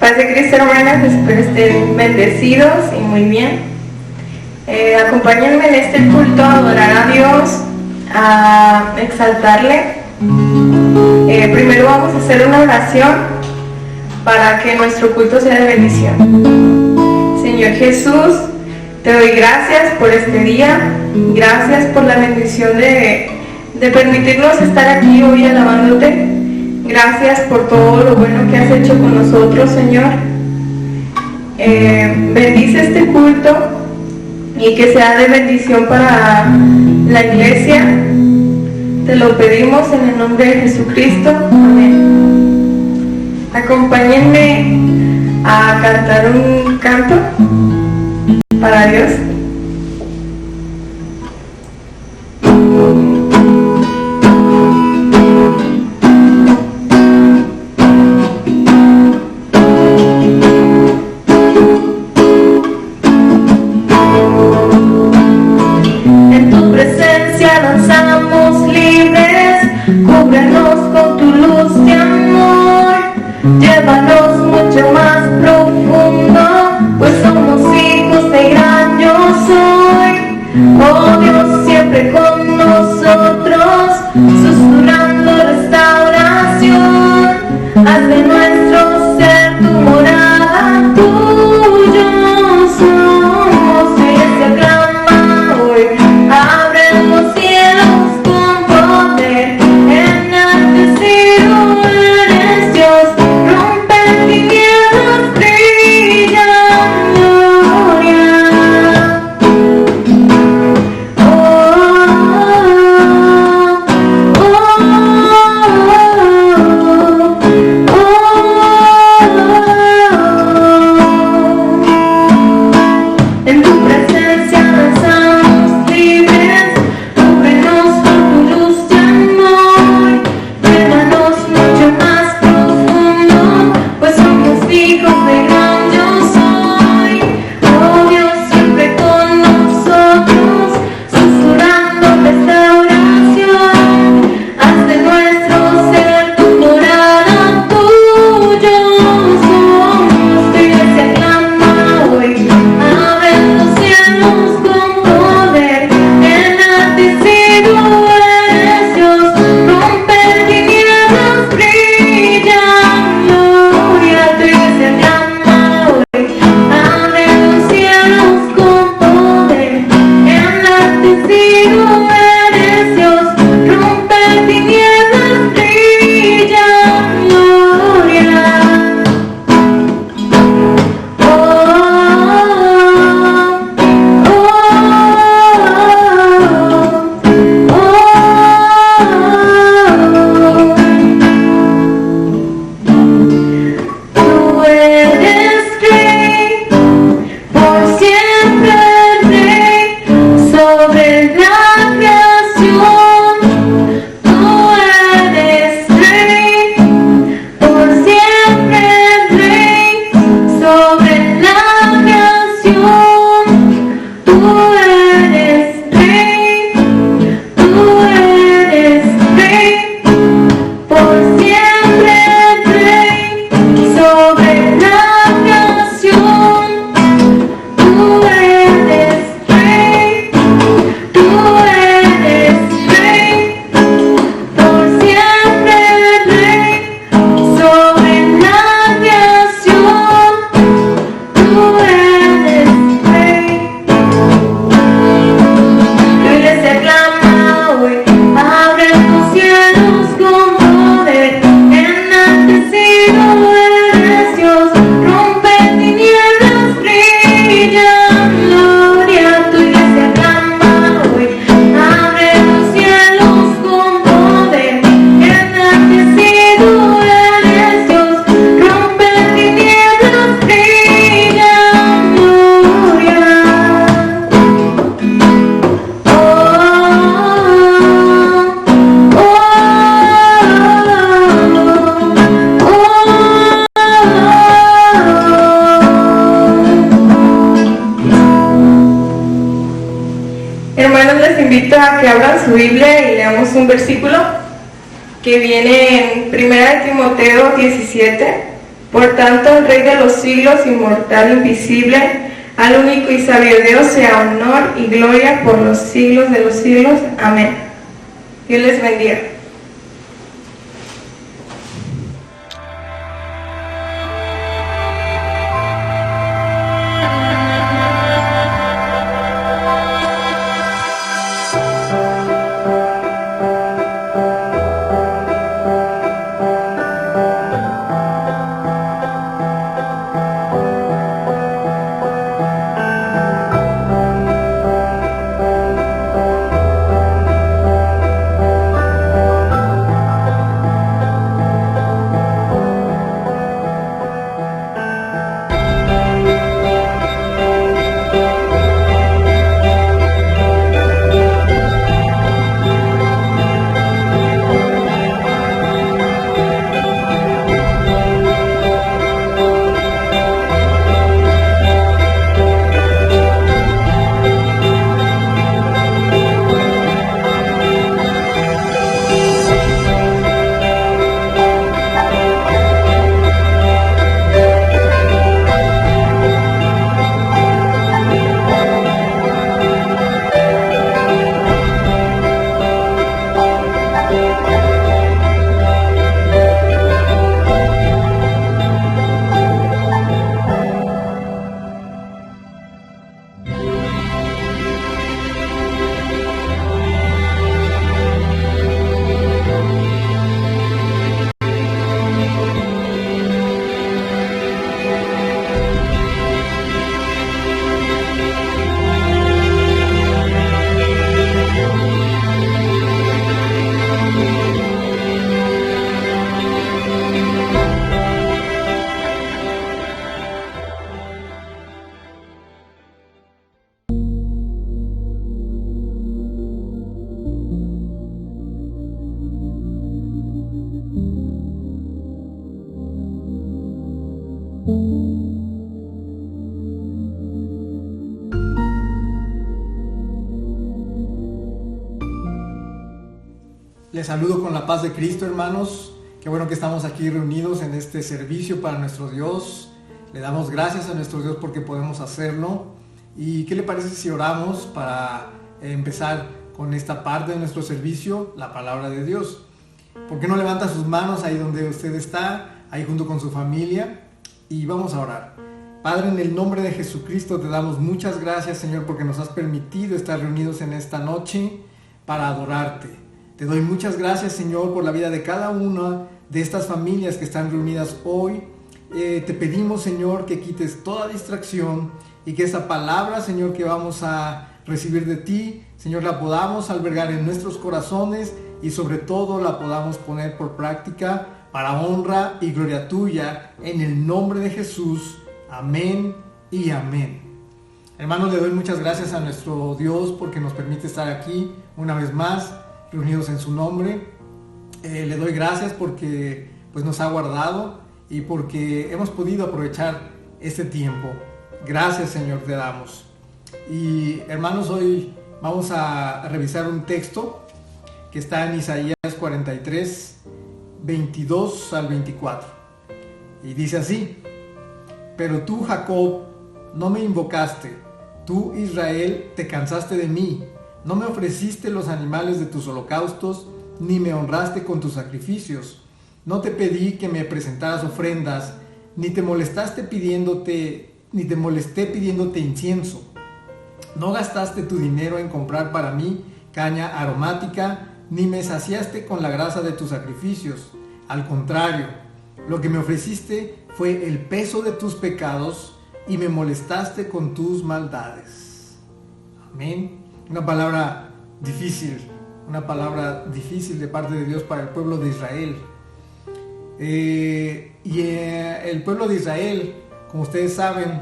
Paz de Cristo, hermanas, espero estén bendecidos y muy bien. Acompáñenme en este culto a adorar a Dios, a exaltarle. Primero vamos a hacer una oración para que nuestro culto sea de bendición. Señor Jesús, te doy gracias por este día, gracias por la bendición de permitirnos estar aquí hoy alabándote. Gracias por todo lo bueno que has hecho con nosotros, Señor. Bendice este culto y que sea de bendición para la iglesia. Te lo pedimos en el nombre de Jesucristo. Amén. Acompáñenme a cantar un canto para Dios. Llévanos mucho más profundo, pues somos hijos de gran yo soy. Oh Dios, siempre con nosotros, susurrando restauración. Haz de nuestro ser tu morada, tuyo somos. Iglesia clama hoy, abre los cielos con poder, enaltecido eres Dios. Que abran su Biblia y leamos un versículo que viene en 1 Timoteo 17, Por tanto, el Rey de los siglos, inmortal, invisible, al único y sabio Dios, sea honor y gloria por los siglos de los siglos. Amén. Dios les bendiga. Les saludo con la paz de Cristo, hermanos. Qué bueno que estamos aquí reunidos en este servicio para nuestro Dios. Le damos gracias a nuestro Dios porque podemos hacerlo. ¿Y qué le parece si oramos para empezar con esta parte de nuestro servicio, la palabra de Dios? ¿Por qué no levanta sus manos ahí donde usted está, ahí junto con su familia? Y vamos a orar. Padre, en el nombre de Jesucristo te damos muchas gracias, Señor, porque nos has permitido estar reunidos en esta noche para adorarte. Te doy muchas gracias, Señor, por la vida de cada una de estas familias que están reunidas hoy. Te pedimos, Señor, que quites toda distracción y que esa palabra, Señor, que vamos a recibir de ti, Señor, la podamos albergar en nuestros corazones y sobre todo la podamos poner por práctica para honra y gloria tuya, en el nombre de Jesús. Amén y amén. Hermanos, le doy muchas gracias a nuestro Dios porque nos permite estar aquí una vez más, reunidos en su nombre. Le doy gracias porque pues, nos ha guardado y porque hemos podido aprovechar este tiempo. Gracias, Señor, te damos. Y hermanos, hoy vamos a revisar un texto que está en Isaías 43, 22 al 24. Y dice así: Pero tú, Jacob, no me invocaste, tú, Israel, te cansaste de mí. No me ofreciste los animales de tus holocaustos, ni me honraste con tus sacrificios. No te pedí que me presentaras ofrendas, ni te molesté pidiéndote incienso. No gastaste tu dinero en comprar para mí caña aromática, ni me saciaste con la grasa de tus sacrificios. Al contrario, lo que me ofreciste fue el peso de tus pecados, y me molestaste con tus maldades. Amén. Una palabra difícil de parte de Dios para el pueblo de Israel. El pueblo de Israel, como ustedes saben,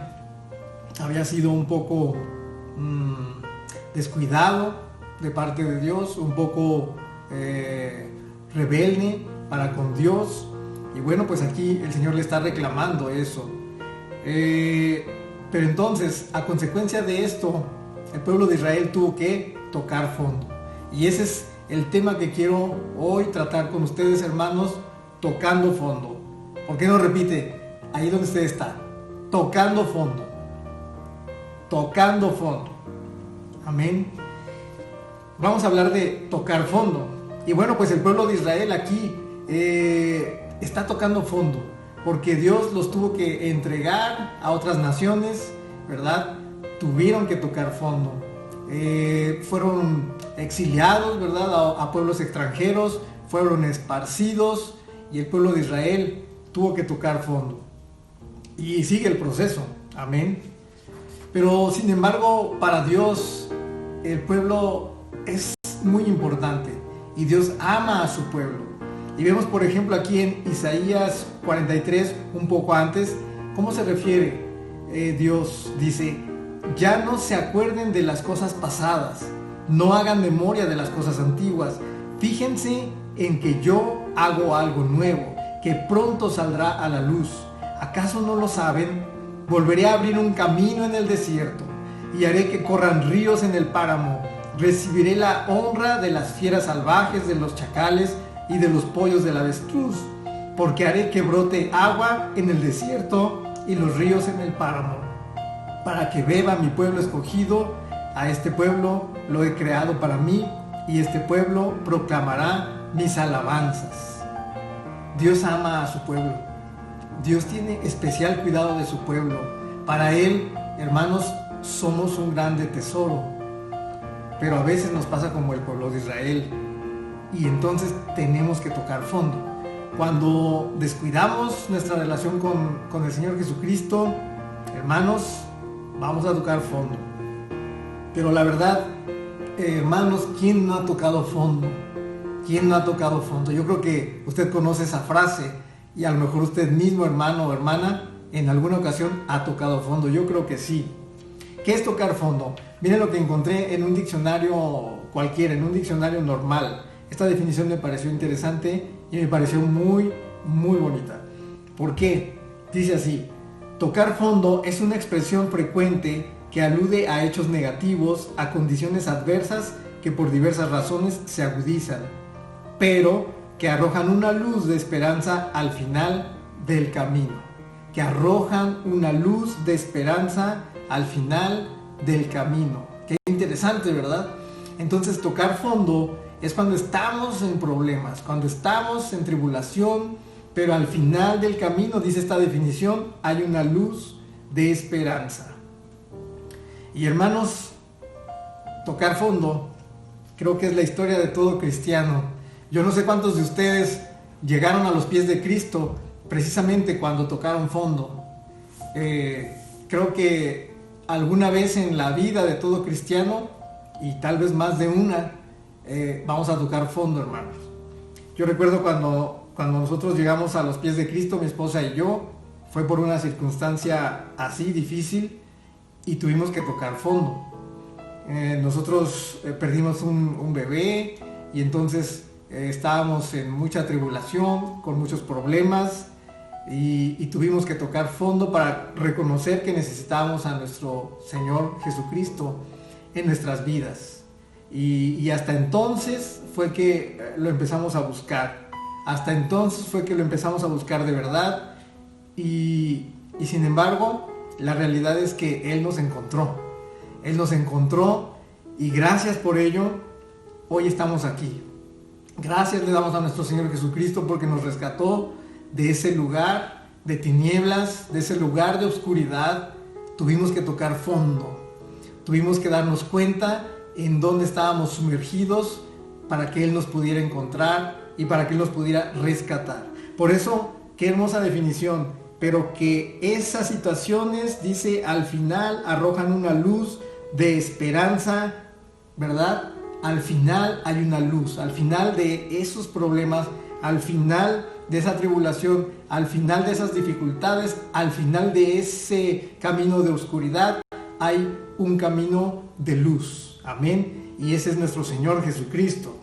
había sido un poco descuidado de parte de Dios, un poco rebelde para con Dios. Y bueno, pues aquí el Señor le está reclamando eso. Pero entonces, a consecuencia de esto, el pueblo de Israel tuvo que tocar fondo. Y ese es el tema que quiero hoy tratar con ustedes, hermanos, tocando fondo. ¿Por qué no repite? ahí donde usted está, tocando fondo, tocando fondo. Amén. Vamos a hablar de tocar fondo. Y bueno, pues el pueblo de Israel aquí está tocando fondo, porque Dios los tuvo que entregar a otras naciones, ¿verdad? Tuvieron que tocar fondo. Fueron exiliados, ¿verdad? A pueblos extranjeros, fueron esparcidos y el pueblo de Israel tuvo que tocar fondo. Y sigue el proceso, amén. Pero sin embargo, para Dios, el pueblo es muy importante y Dios ama a su pueblo. Y vemos, por ejemplo, aquí en Isaías 43, un poco antes, cómo se refiere Dios. Dice: ya no se acuerden de las cosas pasadas, no hagan memoria de las cosas antiguas. Fíjense en que yo hago algo nuevo, que pronto saldrá a la luz. ¿Acaso no lo saben? Volveré a abrir un camino en el desierto y haré que corran ríos en el páramo. Recibiré la honra de las fieras salvajes, de los chacales y de los pollos del avestruz, porque haré que brote agua en el desierto y los ríos en el páramo, para que beba mi pueblo escogido. A este pueblo lo he creado para mí, y este pueblo proclamará mis alabanzas. Dios ama a su pueblo. Dios tiene especial cuidado de su pueblo. Para Él, hermanos, somos un grande tesoro. Pero a veces nos pasa como el pueblo de Israel, y entonces tenemos que tocar fondo. Cuando descuidamos nuestra relación con el Señor Jesucristo, hermanos, vamos a tocar fondo. Pero la verdad, hermanos, ¿quién no ha tocado fondo? ¿Quién no ha tocado fondo? Yo creo que usted conoce esa frase, y a lo mejor usted mismo, hermano o hermana, en alguna ocasión ha tocado fondo. Yo creo que sí. ¿Qué es tocar fondo? Miren lo que encontré en un diccionario cualquiera, en un diccionario normal. Esta definición me pareció interesante y me pareció muy, muy bonita. ¿Por qué? Dice así: tocar fondo es una expresión frecuente que alude a hechos negativos, a condiciones adversas que por diversas razones se agudizan, pero que arrojan una luz de esperanza al final del camino. Que arrojan una luz de esperanza al final del camino. Qué interesante, ¿verdad? Entonces, tocar fondo es cuando estamos en problemas, cuando estamos en tribulación, pero al final del camino, dice esta definición, hay una luz de esperanza. Y hermanos, tocar fondo creo que es la historia de todo cristiano. Yo no sé cuántos de ustedes llegaron a los pies de Cristo precisamente cuando tocaron fondo. Creo que alguna vez en la vida de todo cristiano, y tal vez más de una, vamos a tocar fondo, hermanos. Yo recuerdo cuando nosotros llegamos a los pies de Cristo, mi esposa y yo, fue por una circunstancia así difícil y tuvimos que tocar fondo. Nosotros perdimos un bebé, y entonces estábamos en mucha tribulación, con muchos problemas, y tuvimos que tocar fondo para reconocer que necesitábamos a nuestro Señor Jesucristo en nuestras vidas. Y hasta entonces fue que lo empezamos a buscar. Hasta entonces fue que lo empezamos a buscar de verdad. Y sin embargo, la realidad es que Él nos encontró. Él nos encontró, y gracias por ello, hoy estamos aquí. Gracias le damos a nuestro Señor Jesucristo porque nos rescató de ese lugar de tinieblas, de ese lugar de oscuridad. Tuvimos que tocar fondo. Tuvimos que darnos cuenta en dónde estábamos sumergidos para que Él nos pudiera encontrar y para que Él nos pudiera rescatar. Por eso, qué hermosa definición. Pero que esas situaciones, dice, al final arrojan una luz de esperanza, ¿verdad? Al final hay una luz. Al final de esos problemas, al final de esa tribulación, al final de esas dificultades, al final de ese camino de oscuridad, hay un camino de luz. Amén. Y ese es nuestro Señor Jesucristo.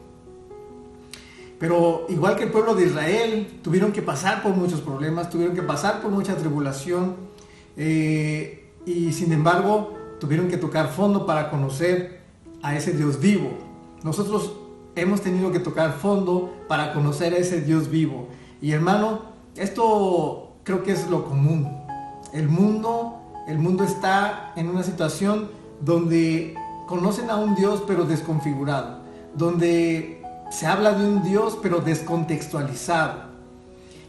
Pero igual que el pueblo de Israel, tuvieron que pasar por muchos problemas, tuvieron que pasar por mucha tribulación, y sin embargo tuvieron que tocar fondo para conocer a ese Dios vivo. Nosotros hemos tenido que tocar fondo para conocer a ese Dios vivo. Y hermano, esto creo que es lo común. El mundo está en una situación donde conocen a un Dios pero desconfigurado, donde se habla de un Dios pero descontextualizado.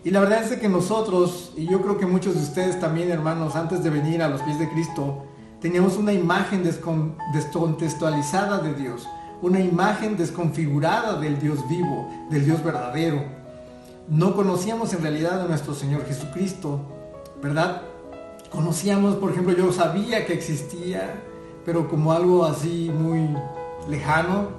Y la verdad es que nosotros, y yo creo que muchos de ustedes también, hermanos, antes de venir a los pies de Cristo, teníamos una imagen descontextualizada de Dios, una imagen desconfigurada del Dios vivo, del Dios verdadero. No conocíamos en realidad a nuestro Señor Jesucristo, ¿verdad? Conocíamos, por ejemplo, yo sabía que existía, pero como algo así muy lejano.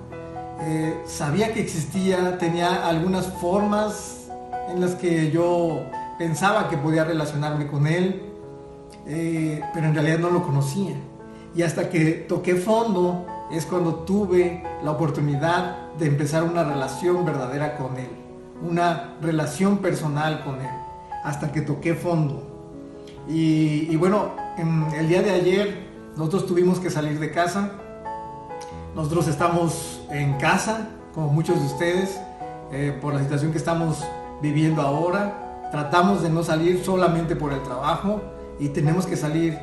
Sabía que existía, tenía algunas formas en las que yo pensaba que podía relacionarme con Él, pero en realidad no lo conocía. Y hasta que toqué fondo es cuando tuve la oportunidad de empezar una relación verdadera con Él, una relación personal con Él, hasta que toqué fondo. Y bueno, el día de ayer nosotros tuvimos que salir de casa. Nosotros estamos en casa, como muchos de ustedes, por la situación que estamos viviendo ahora. Tratamos de no salir solamente por el trabajo y tenemos que salir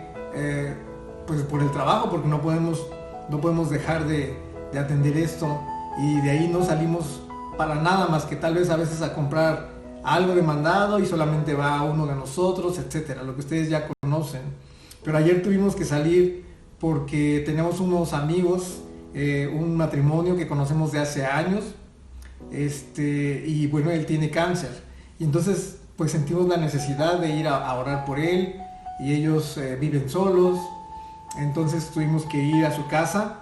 pues por el trabajo, porque no podemos dejar de atender esto, y de ahí no salimos para nada más que tal vez a veces a comprar algo de mandado y solamente va uno de nosotros, etcétera, lo que ustedes ya conocen. Pero ayer tuvimos que salir porque tenemos unos amigos, un matrimonio que conocemos de hace años, y bueno, él tiene cáncer, y entonces pues sentimos la necesidad de ir a orar por él, y ellos viven solos. Entonces tuvimos que ir a su casa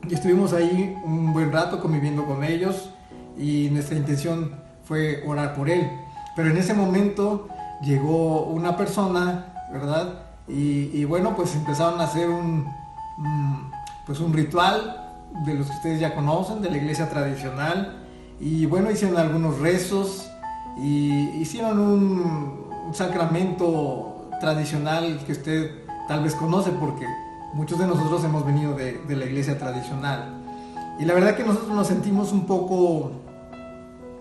y estuvimos ahí un buen rato conviviendo con ellos, y nuestra intención fue orar por él. Pero en ese momento llegó una persona, ¿verdad? Y bueno, pues empezaron a hacer un ritual de los que ustedes ya conocen, de la iglesia tradicional. Y bueno, hicieron algunos rezos y hicieron un sacramento tradicional que usted tal vez conoce, porque muchos de nosotros hemos venido de la iglesia tradicional. Y la verdad que nosotros nos sentimos un poco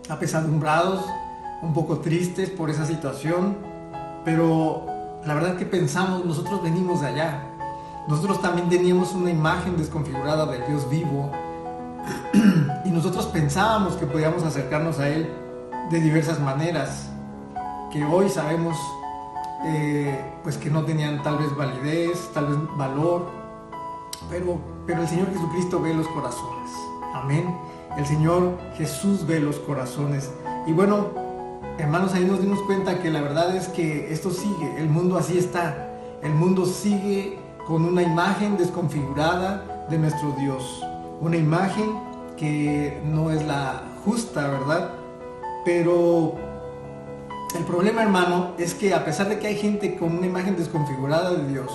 apesadumbrados, un poco tristes por esa situación, pero la verdad que pensamos, nosotros venimos de allá. Nosotros también teníamos una imagen desconfigurada del Dios vivo, y nosotros pensábamos que podíamos acercarnos a Él de diversas maneras, que hoy sabemos pues que no tenían tal vez validez, tal vez valor, pero el Señor Jesucristo ve los corazones. Amén. El Señor Jesús ve los corazones. Y bueno, hermanos, ahí nos dimos cuenta que la verdad es que esto sigue, el mundo así está. El mundo sigue con una imagen desconfigurada de nuestro Dios, una imagen que no es la justa, ¿verdad? Pero el problema, hermano, es que a pesar de que hay gente con una imagen desconfigurada de Dios,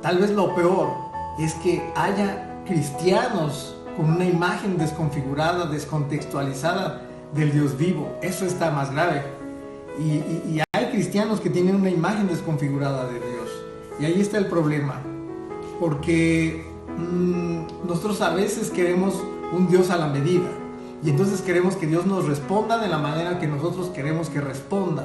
tal vez lo peor es que haya cristianos con una imagen desconfigurada, descontextualizada del Dios vivo. Eso está más grave. Y hay cristianos que tienen una imagen desconfigurada de Dios. Y ahí está el problema. Porque nosotros a veces queremos un Dios a la medida. Y entonces queremos que Dios nos responda de la manera que nosotros queremos que responda.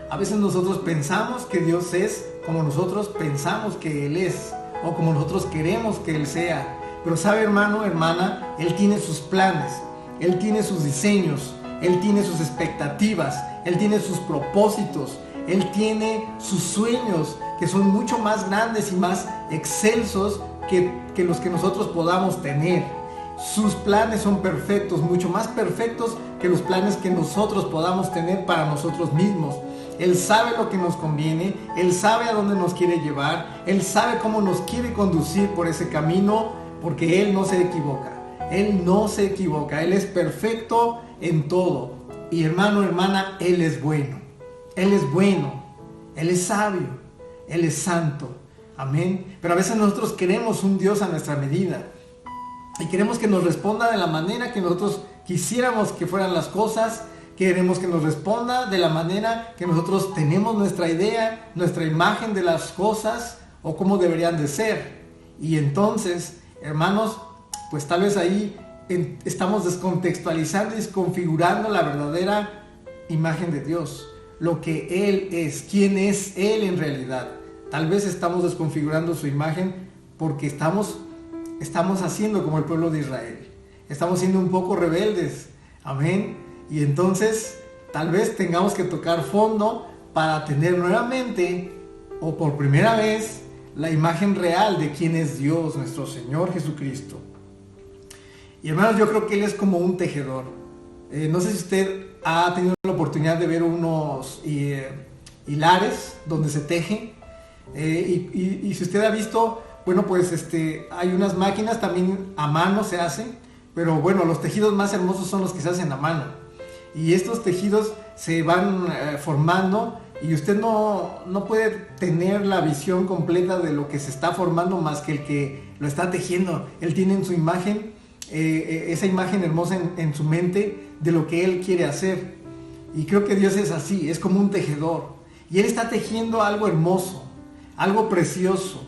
A veces nosotros pensamos que Dios es como nosotros pensamos que Él es, o como nosotros queremos que Él sea. Pero sabe, hermano, hermana, Él tiene sus planes, Él tiene sus diseños, Él tiene sus expectativas, Él tiene sus propósitos, Él tiene sus sueños, que son mucho más grandes y más excelsos que los que nosotros podamos tener. Sus planes son perfectos, mucho más perfectos que los planes que nosotros podamos tener para nosotros mismos. Él sabe lo que nos conviene, Él sabe a dónde nos quiere llevar, Él sabe cómo nos quiere conducir por ese camino, porque Él no se equivoca. Él no se equivoca, Él es perfecto en todo. Y hermano, hermana, Él es bueno. Él es bueno, Él es sabio, Él es santo. Amén. Pero a veces nosotros queremos un Dios a nuestra medida. Y queremos que nos responda de la manera que nosotros quisiéramos que fueran las cosas. Queremos que nos responda de la manera que nosotros tenemos nuestra idea, nuestra imagen de las cosas, o cómo deberían de ser. Y entonces, hermanos, pues tal vez ahí estamos descontextualizando y desconfigurando la verdadera imagen de Dios. lo que Él es, quién es Él en realidad. Tal vez estamos desconfigurando su imagen porque estamos haciendo como el pueblo de Israel. Estamos siendo un poco rebeldes. Amén. Y entonces tal vez tengamos que tocar fondo para tener nuevamente o por primera vez la imagen real de quién es Dios, nuestro Señor Jesucristo. Y hermanos, yo creo que Él es como un tejedor. No sé si usted ha tenido la oportunidad de ver unos hilares donde se teje. Y si usted ha visto, bueno, pues hay unas máquinas también a mano se hacen, pero bueno, los tejidos más hermosos son los que se hacen a mano. Y estos tejidos se van formando y usted no puede tener la visión completa de lo que se está formando más que el que lo está tejiendo. Él tiene en su imagen, esa imagen hermosa en su mente de lo que Él quiere hacer. Y creo que Dios es así, es como un tejedor. Y Él está tejiendo algo hermoso, algo precioso,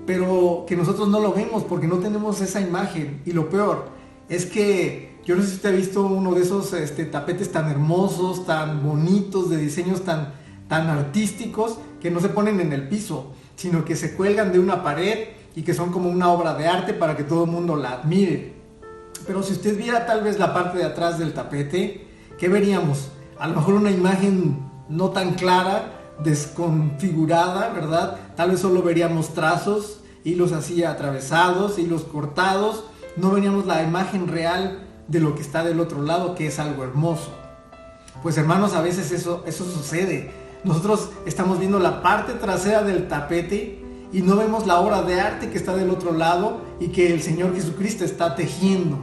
pero que nosotros no lo vemos porque no tenemos esa imagen. Y lo peor es que yo no sé si usted ha visto uno de esos tapetes tan hermosos, tan bonitos, de diseños tan artísticos, que no se ponen en el piso, sino que se cuelgan de una pared y que son como una obra de arte para que todo el mundo la admire. Pero si usted viera tal vez la parte de atrás del tapete, ¿qué veríamos? A lo mejor una imagen no tan clara, desconfigurada, ¿verdad? Tal vez solo veríamos trazos, hilos así atravesados, hilos cortados. No veríamos la imagen real de lo que está del otro lado, que es algo hermoso. Pues hermanos, a veces eso sucede. Nosotros estamos viendo la parte trasera del tapete y no vemos la obra de arte que está del otro lado y que el Señor Jesucristo está tejiendo.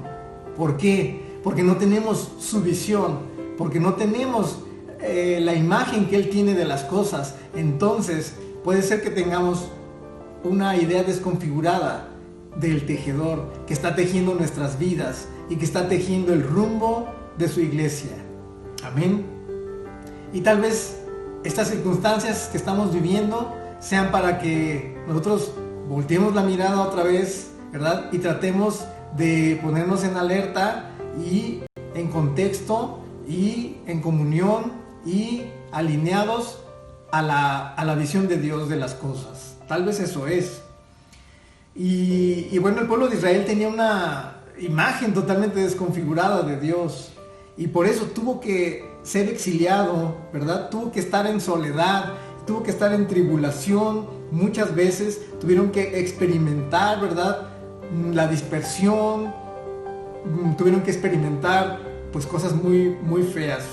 ¿Por qué? Porque no tenemos su visión, porque no tenemos la imagen que Él tiene de las cosas. Entonces puede ser que tengamos una idea desconfigurada del tejedor que está tejiendo nuestras vidas y que está tejiendo el rumbo de su iglesia. Amén. Y tal vez estas circunstancias que estamos viviendo sean para que nosotros volteemos la mirada otra vez, ¿verdad? Y tratemos de ponernos en alerta y en contexto y en comunión y alineados a la visión de Dios de las cosas. Tal vez eso es. Y bueno, el pueblo de Israel tenía una imagen totalmente desconfigurada de Dios y por eso tuvo que ser exiliado, ¿verdad? Tuvo que estar en soledad, tuvo que estar en tribulación muchas veces, tuvieron que experimentar, ¿verdad? La dispersión, tuvieron que experimentar pues cosas muy, muy feas,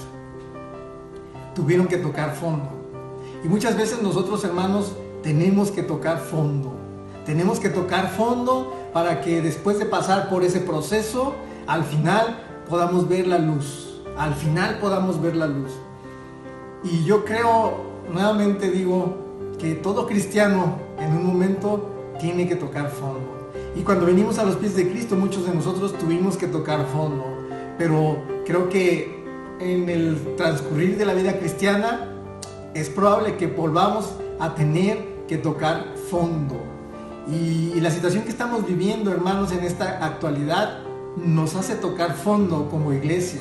tuvieron que tocar fondo. Y muchas veces nosotros, hermanos, tenemos que tocar fondo. Tenemos que tocar fondo para que después de pasar por ese proceso, al final podamos ver la luz. Al final podamos ver la luz. Y yo creo, nuevamente digo, que todo cristiano en un momento tiene que tocar fondo. Y cuando venimos a los pies de Cristo, muchos de nosotros tuvimos que tocar fondo. Pero creo que en el transcurrir de la vida cristiana es probable que volvamos a tener que tocar fondo. Y la situación que estamos viviendo, hermanos, en esta actualidad nos hace tocar fondo como iglesia,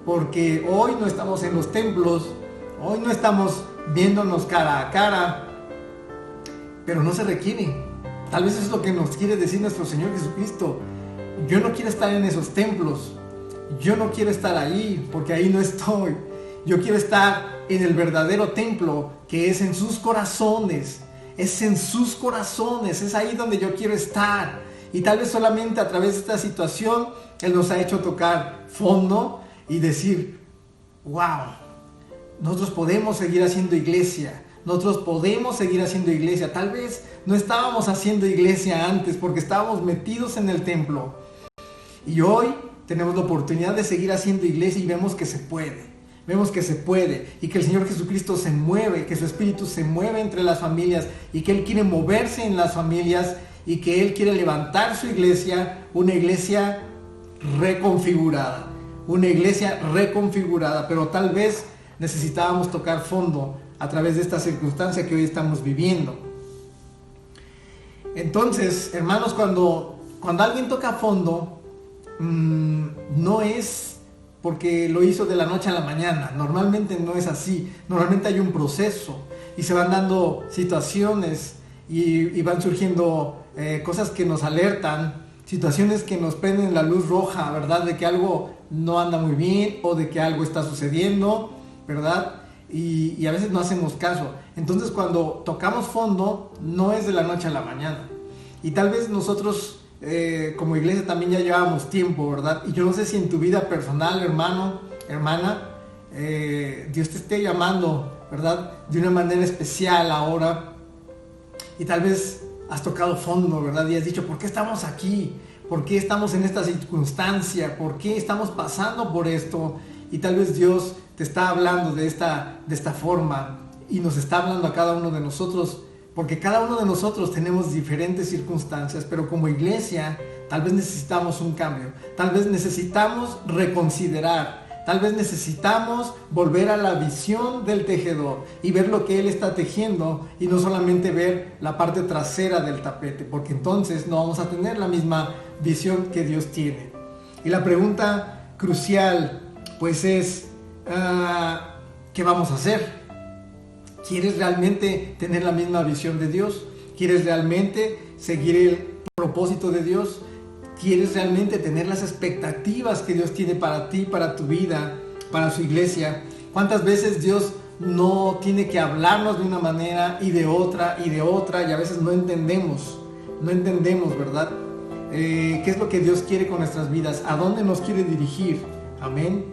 porque hoy no estamos en los templos, hoy no estamos viéndonos cara a cara, pero no se requiere. Tal vez eso es lo que nos quiere decir nuestro Señor Jesucristo. Yo no quiero estar en esos templos, yo no quiero estar ahí, porque ahí no estoy. Yo quiero estar en el verdadero templo, que es en sus corazones. Es en sus corazones, es ahí donde yo quiero estar. Y tal vez solamente a través de esta situación Él nos ha hecho tocar fondo y decir, wow, nosotros podemos seguir haciendo iglesia. Nosotros podemos seguir haciendo iglesia. Tal vez no estábamos haciendo iglesia antes porque estábamos metidos en el templo. Y hoy tenemos la oportunidad de seguir haciendo iglesia y vemos que se puede. Vemos que se puede y que el Señor Jesucristo se mueve, que su Espíritu se mueve entre las familias y que Él quiere moverse en las familias y que Él quiere levantar su iglesia, una iglesia reconfigurada, pero tal vez necesitábamos tocar fondo a través de esta circunstancia que hoy estamos viviendo. Entonces, hermanos, cuando alguien toca fondo, no es porque lo hizo de la noche a la mañana. Normalmente no es así. Normalmente hay un proceso y se van dando situaciones y van surgiendo cosas que nos alertan, situaciones que nos prenden la luz roja, ¿verdad? De que algo no anda muy bien o de que algo está sucediendo, ¿verdad? Y a veces no hacemos caso. Entonces cuando tocamos fondo no es de la noche a la mañana. Y tal vez nosotros como iglesia también ya llevamos tiempo, ¿verdad? Y yo no sé si en tu vida personal, hermano, hermana, Dios te esté llamando, ¿verdad? De una manera especial ahora. Y tal vez has tocado fondo, ¿verdad? Y has dicho, ¿por qué estamos aquí? ¿Por qué estamos en esta circunstancia? ¿Por qué estamos pasando por esto? Y tal vez Dios te está hablando de esta forma y nos está hablando a cada uno de nosotros, porque cada uno de nosotros tenemos diferentes circunstancias, pero como iglesia tal vez necesitamos un cambio, tal vez necesitamos reconsiderar, tal vez necesitamos volver a la visión del tejedor y ver lo que él está tejiendo y no solamente ver la parte trasera del tapete, porque entonces no vamos a tener la misma visión que Dios tiene. Y la pregunta crucial pues es, ¿qué vamos a hacer? ¿Quieres realmente tener la misma visión de Dios? ¿Quieres realmente seguir el propósito de Dios? ¿Quieres realmente tener las expectativas que Dios tiene para ti, para tu vida, para su iglesia? ¿Cuántas veces Dios no tiene que hablarnos de una manera y de otra y a veces no entendemos, ¿verdad? ¿Qué es lo que Dios quiere con nuestras vidas? ¿A dónde nos quiere dirigir? Amén.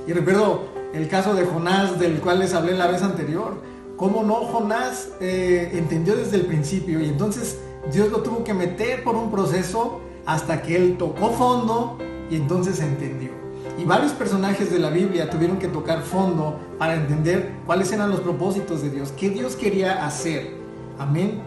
Y recuerdo el caso de Jonás, del cual les hablé la vez anterior. ¿Cómo no? Jonás entendió desde el principio y entonces Dios lo tuvo que meter por un proceso hasta que él tocó fondo y entonces entendió. Y varios personajes de la Biblia tuvieron que tocar fondo para entender cuáles eran los propósitos de Dios, qué Dios quería hacer. Amén.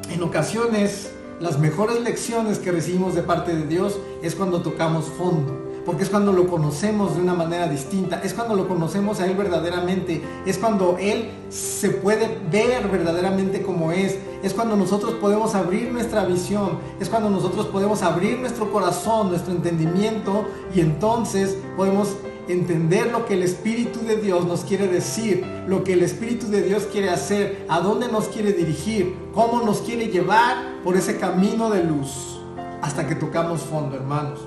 En ocasiones, las mejores lecciones que recibimos de parte de Dios es cuando tocamos fondo, porque es cuando lo conocemos de una manera distinta, es cuando lo conocemos a Él verdaderamente, es cuando Él se puede ver verdaderamente como es cuando nosotros podemos abrir nuestra visión, es cuando nosotros podemos abrir nuestro corazón, nuestro entendimiento y entonces podemos entender lo que el Espíritu de Dios nos quiere decir, lo que el Espíritu de Dios quiere hacer, a dónde nos quiere dirigir, cómo nos quiere llevar por ese camino de luz, hasta que tocamos fondo, hermanos.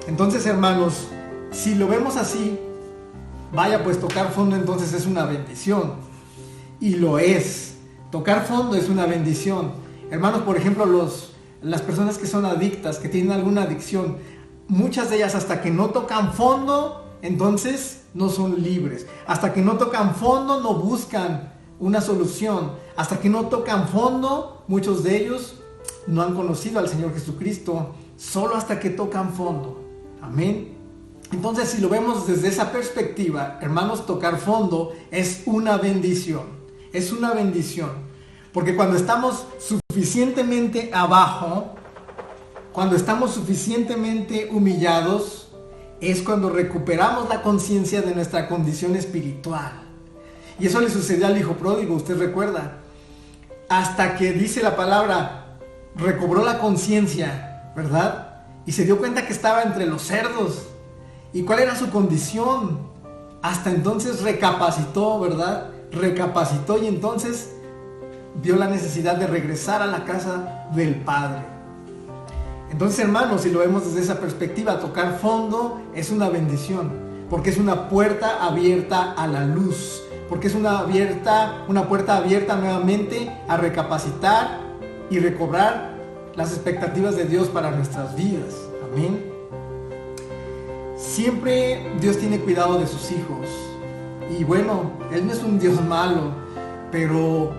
Entonces, hermanos, si lo vemos así, vaya, pues tocar fondo entonces es una bendición. Y lo es. Tocar fondo es una bendición. Hermanos, por ejemplo, las personas que son adictas, que tienen alguna adicción, muchas de ellas hasta que no tocan fondo, entonces no son libres. Hasta que no tocan fondo, no buscan una solución. Hasta que no tocan fondo, muchos de ellos no han conocido al Señor Jesucristo. Solo hasta que tocan fondo. Amén. Entonces, si lo vemos desde esa perspectiva, hermanos, tocar fondo es una bendición. Es una bendición. Porque cuando estamos suficientemente abajo, cuando estamos suficientemente humillados, es cuando recuperamos la conciencia de nuestra condición espiritual. Y eso le sucedió al hijo pródigo, usted recuerda. Hasta que dice la palabra, recobró la conciencia, ¿verdad? Y se dio cuenta que estaba entre los cerdos. ¿Y cuál era su condición? Hasta entonces recapacitó, ¿verdad? Recapacitó y entonces vio la necesidad de regresar a la casa del Padre. Entonces, hermanos, si lo vemos desde esa perspectiva, tocar fondo es una bendición, porque es una puerta abierta a la luz, porque es una puerta abierta nuevamente a recapacitar y recobrar las expectativas de Dios para nuestras vidas. Amén. Siempre Dios tiene cuidado de sus hijos. Y bueno, Él no es un Dios malo, pero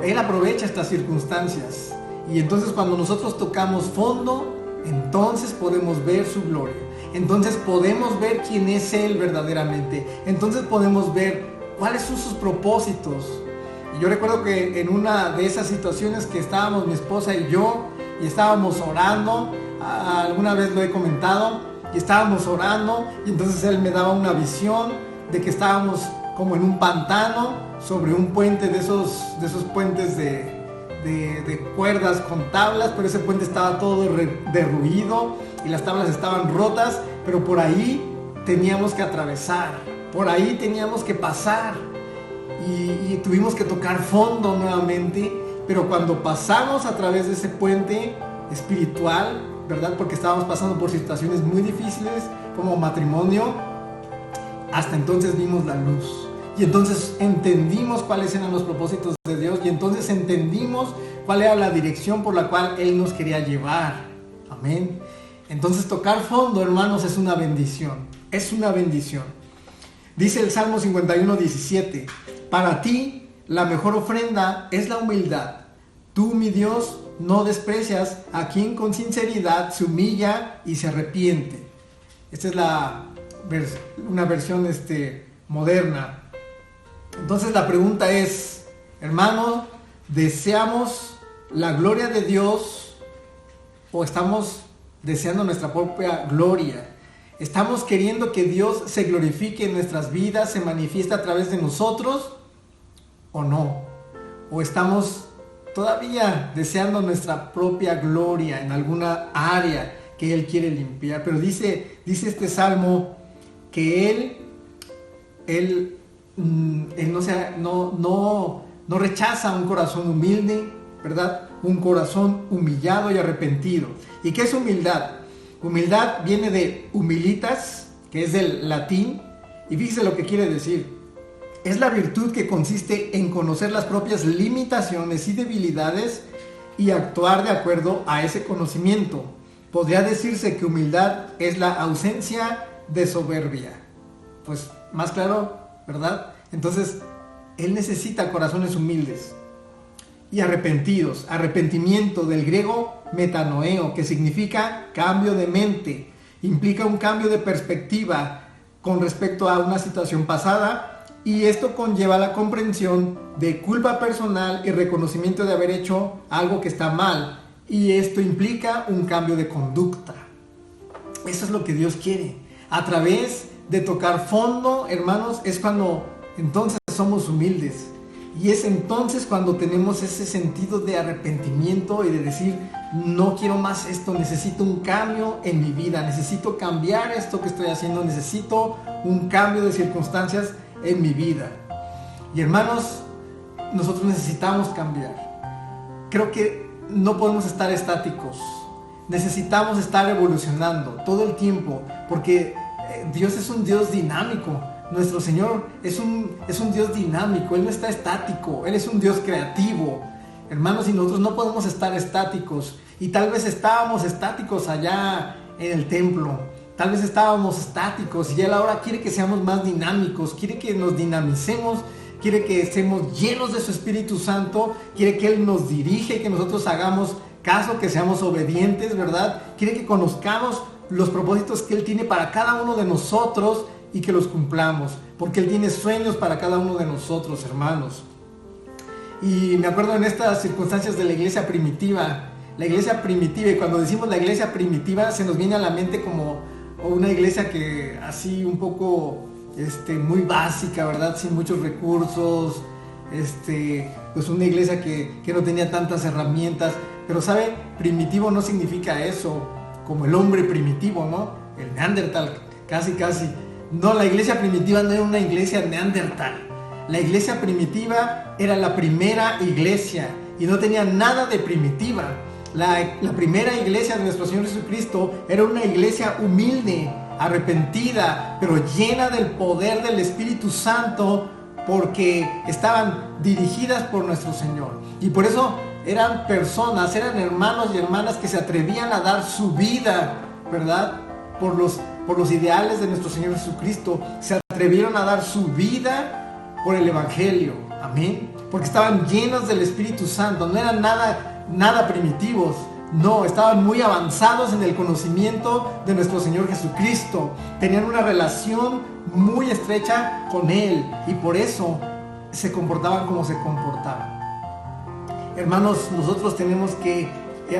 Él aprovecha estas circunstancias. Y entonces cuando nosotros tocamos fondo, entonces podemos ver su gloria. Entonces podemos ver quién es Él verdaderamente. Entonces podemos ver cuáles son sus propósitos. Y yo recuerdo que en una de esas situaciones que estábamos mi esposa y yo, y estábamos orando, alguna vez lo he comentado, y estábamos orando, y entonces Él me daba una visión de que estábamos como en un pantano sobre un puente de esos puentes de cuerdas con tablas, pero ese puente estaba todo derruido y las tablas estaban rotas, pero por ahí teníamos que atravesar, por ahí teníamos que pasar y tuvimos que tocar fondo nuevamente, pero cuando pasamos a través de ese puente espiritual, ¿verdad? Porque estábamos pasando por situaciones muy difíciles como matrimonio, hasta entonces vimos la luz. Y entonces entendimos cuáles eran los propósitos de Dios y entonces entendimos cuál era la dirección por la cual Él nos quería llevar. Amén. Entonces tocar fondo, hermanos, es una bendición. Es una bendición. Dice el Salmo 51:17: para ti la mejor ofrenda es la humildad. Tú, mi Dios, no desprecias a quien con sinceridad se humilla y se arrepiente. Esta es una versión moderna. Entonces la pregunta es, hermanos, ¿deseamos la gloria de Dios o estamos deseando nuestra propia gloria? ¿Estamos queriendo que Dios se glorifique en nuestras vidas, se manifieste a través de nosotros o no? ¿O estamos todavía deseando nuestra propia gloria en alguna área que Él quiere limpiar? Pero dice este salmo que Él no rechaza un corazón humilde, ¿verdad? Un corazón humillado y arrepentido. ¿Y qué es humildad? Humildad viene de humilitas, que es del latín, y fíjese lo que quiere decir. Es la virtud que consiste en conocer las propias limitaciones y debilidades y actuar de acuerdo a ese conocimiento. Podría decirse que humildad es la ausencia de soberbia. Pues más claro, ¿verdad? Entonces, Él necesita corazones humildes y arrepentidos. Arrepentimiento, del griego metanoeo, que significa cambio de mente. Implica un cambio de perspectiva con respecto a una situación pasada, y esto conlleva la comprensión de culpa personal y reconocimiento de haber hecho algo que está mal, y esto implica un cambio de conducta. Eso es lo que Dios quiere. A través de tocar fondo, hermanos, es cuando entonces somos humildes. Y es entonces cuando tenemos ese sentido de arrepentimiento y de decir, no quiero más esto, necesito un cambio en mi vida, necesito cambiar esto que estoy haciendo, necesito un cambio de circunstancias en mi vida. Y hermanos, nosotros necesitamos cambiar. Creo que no podemos estar estáticos. Necesitamos estar evolucionando todo el tiempo, porque Dios es un Dios dinámico. Nuestro Señor es un Dios dinámico. Él no está estático. Él es un Dios creativo. Hermanos, y nosotros no podemos estar estáticos. Y tal vez estábamos estáticos allá en el templo. Tal vez estábamos estáticos y Él ahora quiere que seamos más dinámicos. Quiere que nos dinamicemos. Quiere que estemos llenos de su Espíritu Santo. Quiere que Él nos dirige, que nosotros hagamos caso, que seamos obedientes, ¿verdad? Quiere que conozcamos los propósitos que Él tiene para cada uno de nosotros y que los cumplamos, porque Él tiene sueños para cada uno de nosotros, hermanos. Y me acuerdo en estas circunstancias de la iglesia primitiva, y cuando decimos la iglesia primitiva se nos viene a la mente como una iglesia que así un poco muy básica, ¿verdad? Sin muchos recursos, pues una iglesia que no tenía tantas herramientas. Pero ¿sabe? Primitivo no significa eso, como el hombre primitivo, ¿no? El neandertal, casi. No, la iglesia primitiva no era una iglesia neandertal. La iglesia primitiva era la primera iglesia y no tenía nada de primitiva. La primera iglesia de nuestro Señor Jesucristo era una iglesia humilde, arrepentida, pero llena del poder del Espíritu Santo, porque estaban dirigidas por nuestro Señor. Y por eso eran personas, eran hermanos y hermanas que se atrevían a dar su vida, ¿verdad? Por los ideales de nuestro Señor Jesucristo. Se atrevieron a dar su vida por el Evangelio. Amén. Porque estaban llenos del Espíritu Santo. No eran nada primitivos. No, estaban muy avanzados en el conocimiento de nuestro Señor Jesucristo. Tenían una relación muy estrecha con Él. Y por eso se comportaban como se comportaban. Hermanos, nosotros tenemos que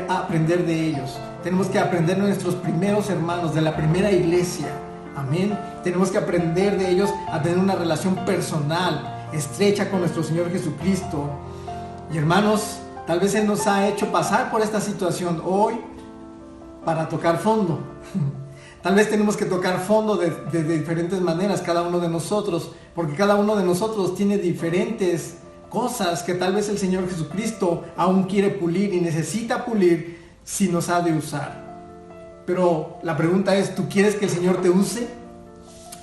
aprender de ellos. Tenemos que aprender de nuestros primeros hermanos, de la primera iglesia. Amén. Tenemos que aprender de ellos a tener una relación personal, estrecha con nuestro Señor Jesucristo. Y hermanos, tal vez Él nos ha hecho pasar por esta situación hoy para tocar fondo. Tal vez tenemos que tocar fondo de diferentes maneras cada uno de nosotros, porque cada uno de nosotros tiene diferentes cosas que tal vez el Señor Jesucristo aún quiere pulir y necesita pulir si nos ha de usar. Pero la pregunta es, ¿tú quieres que el Señor te use?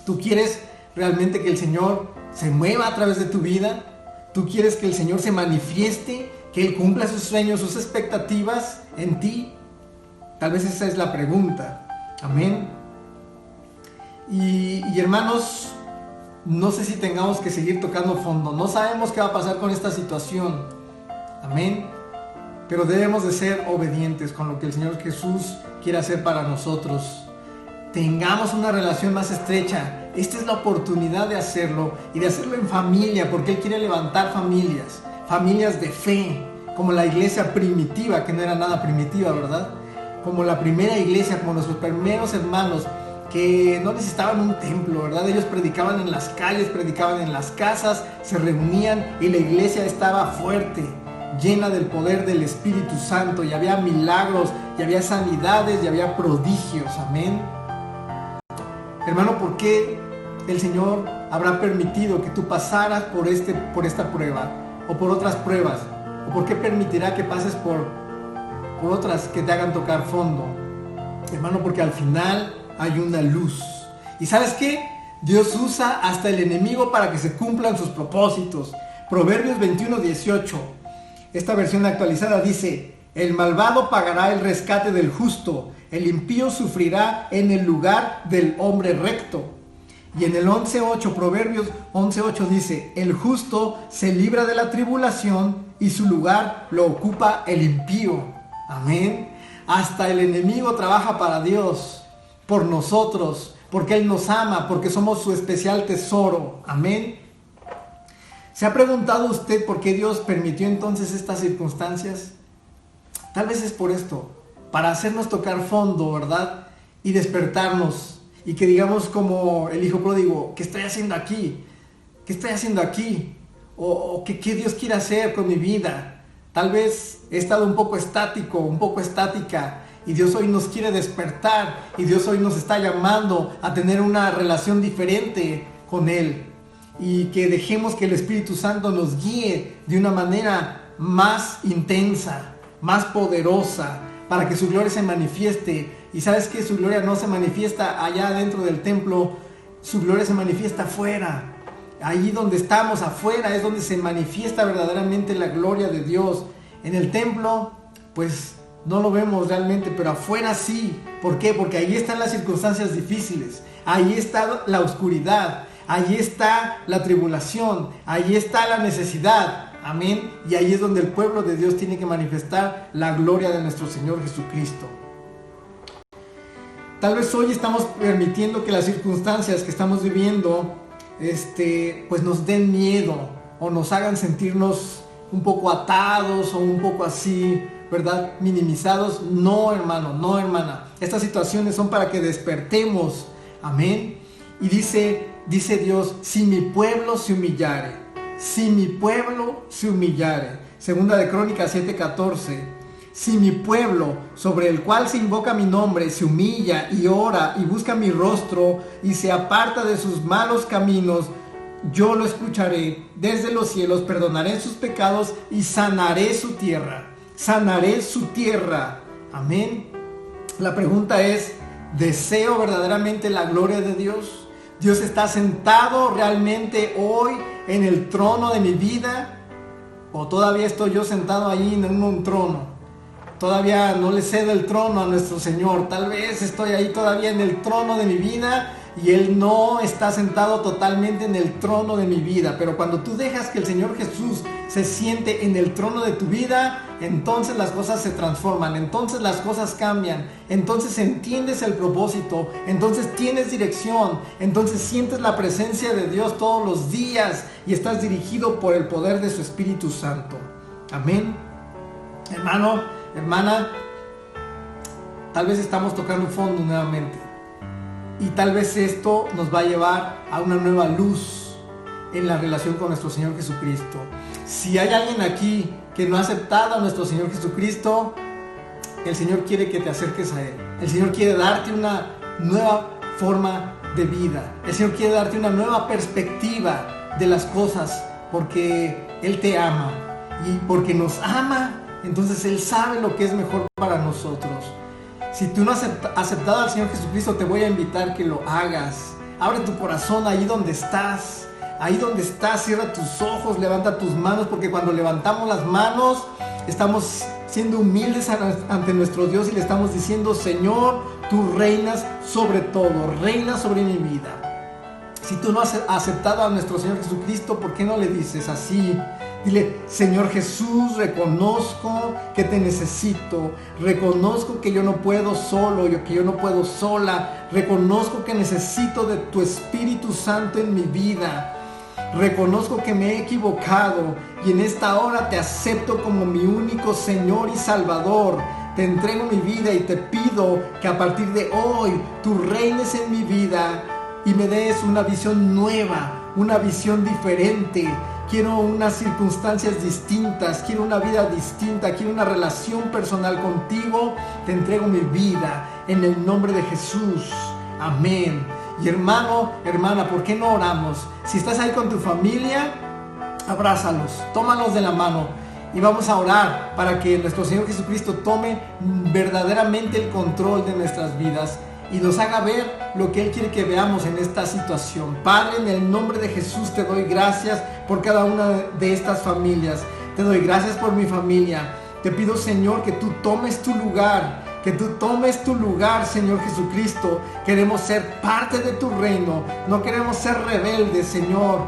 ¿Tú quieres realmente que el Señor se mueva a través de tu vida? ¿Tú quieres que el Señor se manifieste, que Él cumpla sus sueños, sus expectativas en ti? Tal vez esa es la pregunta. Amén. Y hermanos, no sé si tengamos que seguir tocando fondo. No sabemos qué va a pasar con esta situación. Amén. Pero debemos de ser obedientes con lo que el Señor Jesús quiere hacer para nosotros. Tengamos una relación más estrecha. Esta es la oportunidad de hacerlo y de hacerlo en familia, porque Él quiere levantar familias de fe, como la iglesia primitiva, que no era nada primitiva, ¿verdad? Como la primera iglesia, como nuestros primeros hermanos, que no necesitaban un templo, ¿verdad? Ellos predicaban en las calles, predicaban en las casas, se reunían y la iglesia estaba fuerte, llena del poder del Espíritu Santo, y había milagros, y había sanidades, y había prodigios. Amén. Hermano, ¿por qué el Señor habrá permitido que tú pasaras por esta prueba o por otras pruebas? ¿O por qué permitirá que pases por otras que te hagan tocar fondo? Hermano, porque al final hay una luz. ¿Y sabes qué? Dios usa hasta el enemigo para que se cumplan sus propósitos. Proverbios 21:18. Esta versión actualizada dice: el malvado pagará el rescate del justo, el impío sufrirá en el lugar del hombre recto. Y en el 11:8, Proverbios 11:8 dice: el justo se libra de la tribulación y su lugar lo ocupa el impío. Amén. Hasta el enemigo trabaja para Dios, por nosotros, porque Él nos ama, porque somos su especial tesoro. Amén. ¿Se ha preguntado usted por qué Dios permitió entonces estas circunstancias? Tal vez es por esto, para hacernos tocar fondo, ¿verdad? Y despertarnos, y que digamos como el hijo pródigo: ¿qué estoy haciendo aquí? ¿Qué estoy haciendo aquí? ¿O qué Dios quiere hacer con mi vida? Tal vez he estado un poco estático, un poco estática, y Dios hoy nos quiere despertar, y Dios hoy nos está llamando a tener una relación diferente con Él, y que dejemos que el Espíritu Santo nos guíe de una manera más intensa, más poderosa, para que su gloria se manifieste. Y sabes que su gloria no se manifiesta allá dentro del templo, su gloria se manifiesta afuera. Allí donde estamos, afuera, es donde se manifiesta verdaderamente la gloria de Dios. En el templo, pues no lo vemos realmente, pero afuera sí. ¿Por qué? Porque ahí están las circunstancias difíciles, ahí está la oscuridad, ahí está la tribulación, ahí está la necesidad. Amén. Y ahí es donde el pueblo de Dios tiene que manifestar la gloria de nuestro Señor Jesucristo. Tal vez hoy estamos permitiendo que las circunstancias que estamos viviendo pues nos den miedo, o nos hagan sentirnos un poco atados, o un poco así, ¿verdad?, minimizados. No, hermano, no, hermana. Estas situaciones son para que despertemos. Amén. Y dice Dios: si mi pueblo se humillare. Si mi pueblo se humillare. Segunda de Crónicas 7:14. Si mi pueblo, sobre el cual se invoca mi nombre, se humilla y ora y busca mi rostro y se aparta de sus malos caminos, yo lo escucharé desde los cielos, perdonaré sus pecados y sanaré su tierra. Sanaré su tierra. Amén. La pregunta es: ¿deseo verdaderamente la gloria de Dios? ¿Dios está sentado realmente hoy en el trono de mi vida? ¿O todavía estoy yo sentado ahí en un trono? Todavía no le cedo el trono a nuestro Señor. Tal vez estoy ahí todavía en el trono de mi vida y Él no está sentado totalmente en el trono de mi vida. Pero cuando tú dejas que el Señor Jesús se siente en el trono de tu vida, entonces las cosas se transforman, entonces las cosas cambian, entonces entiendes el propósito, entonces tienes dirección, entonces sientes la presencia de Dios todos los días y estás dirigido por el poder de su Espíritu Santo. Amén. Hermano, hermana, tal vez estamos tocando fondo nuevamente, y tal vez esto nos va a llevar a una nueva luz en la relación con nuestro Señor Jesucristo. Si hay alguien aquí que no ha aceptado a nuestro Señor Jesucristo, el Señor quiere que te acerques a Él. El Señor quiere darte una nueva forma de vida. El Señor quiere darte una nueva perspectiva de las cosas, porque Él te ama, y porque nos ama, entonces Él sabe lo que es mejor para nosotros. Si tú no has aceptado al Señor Jesucristo, te voy a invitar que lo hagas. Abre tu corazón ahí donde estás. Ahí donde estás, cierra tus ojos, levanta tus manos, porque cuando levantamos las manos estamos siendo humildes ante nuestro Dios y le estamos diciendo: Señor, tú reinas sobre todo, reinas sobre mi vida. Si tú no has aceptado a nuestro Señor Jesucristo, ¿por qué no le dices así? Dile: Señor Jesús, reconozco que te necesito, reconozco que yo no puedo solo, que yo no puedo sola, reconozco que necesito de tu Espíritu Santo en mi vida. Reconozco que me he equivocado y en esta hora te acepto como mi único Señor y Salvador. Te entrego mi vida y te pido que a partir de hoy tú reines en mi vida y me des una visión nueva, una visión diferente. Quiero unas circunstancias distintas, quiero una vida distinta, quiero una relación personal contigo. Te entrego mi vida en el nombre de Jesús. Amén. Y hermano, hermana, ¿por qué no oramos? Si estás ahí con tu familia, abrázalos, tómalos de la mano y vamos a orar para que nuestro Señor Jesucristo tome verdaderamente el control de nuestras vidas y nos haga ver lo que Él quiere que veamos en esta situación. Padre, en el nombre de Jesús te doy gracias por cada una de estas familias. Te doy gracias por mi familia. Te pido, Señor, que tú tomes tu lugar. Que tú tomes tu lugar, Señor Jesucristo. Queremos ser parte de tu reino. No queremos ser rebeldes, Señor.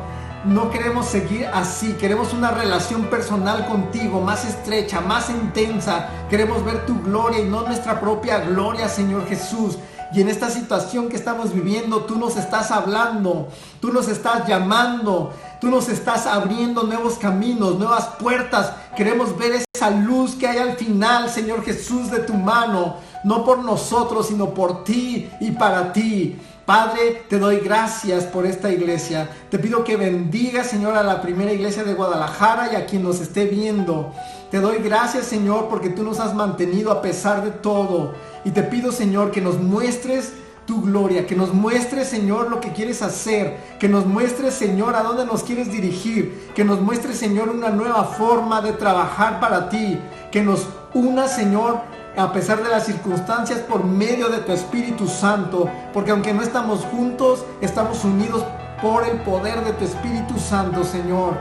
No queremos seguir así. Queremos una relación personal contigo, más estrecha, más intensa. Queremos ver tu gloria y no nuestra propia gloria, Señor Jesús. Y en esta situación que estamos viviendo, tú nos estás hablando, tú nos estás llamando, tú nos estás abriendo nuevos caminos, nuevas puertas. Queremos ver esa luz que hay al final, Señor Jesús, de tu mano, no por nosotros, sino por ti y para ti. Padre, te doy gracias por esta iglesia. Te pido que bendiga, Señor, a la primera iglesia de Guadalajara y a quien nos esté viendo. Te doy gracias, Señor, porque tú nos has mantenido a pesar de todo. Y te pido, Señor, que nos muestres tu gloria, que nos muestres, Señor, lo que quieres hacer, que nos muestres, Señor, a dónde nos quieres dirigir, que nos muestres, Señor, una nueva forma de trabajar para ti, que nos una, Señor, a pesar de las circunstancias, por medio de tu Espíritu Santo, porque aunque no estamos juntos, estamos unidos por el poder de tu Espíritu Santo, Señor.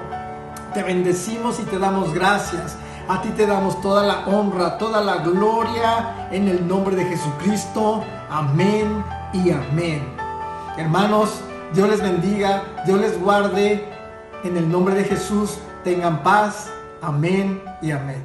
Te bendecimos y te damos gracias. A ti te damos toda la honra, toda la gloria, en el nombre de Jesucristo. Amén y amén. Hermanos, Dios les bendiga, Dios les guarde. En el nombre de Jesús, tengan paz. Amén y amén.